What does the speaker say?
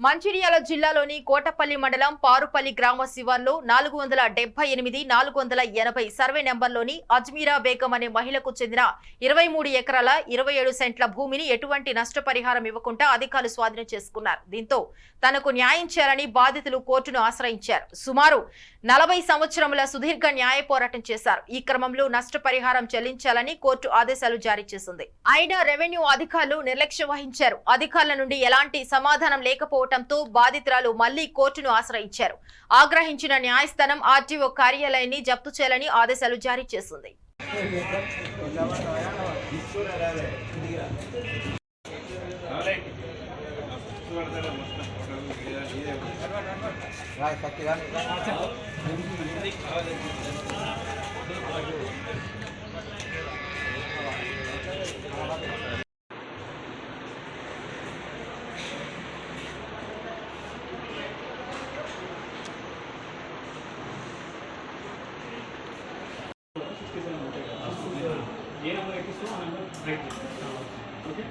మంచిర్యాల జిల్లాలోని కోటపల్లి మండలం పారుపల్లి గ్రామ శివార్లో 478 480 సర్వే నెంబర్లోని అజ్మీరా బేగం అనే మహిళకు చెందిన 23 ఎకరాల 27 సెంట్ల భూమిని ఎటువంటి నష్టపరిహారం ఇవ్వకుండా అధికారులు స్వాధీనం చేసుకున్నారు. దీంతో తనకు న్యాయం చేయాలని బాధితులు కోర్టును ఆశ్రయించారు. సుమారు 40 సంవత్సరముల సుదీర్ఘ న్యాయ పోరాటం చేశారు. ఈ క్రమంలో నష్టపరిహారం చెల్లించాలని కోర్టు ఆదేశాలు జారీ చేసింది. అయినా రెవెన్యూ అధికారులు నిర్లక్ష్యం వహించారు. అధికారుల నుండి ఎలాంటి సమాధానం లేకపోవడంతో బాధితురాలు మళ్లీ కోర్టును ఆశ్రయించారు. ఆగ్రహించిన న్యాయస్థానం ఆర్టీఓ కార్యాలయాన్ని జప్తు చేయాలని ఆదేశాలు జారీ చేసింది. ఏ నెంబర్ ఎక్కిస్తూ ఆ నెంబర్ బ్రేక్ చేస్తాం. ఓకే.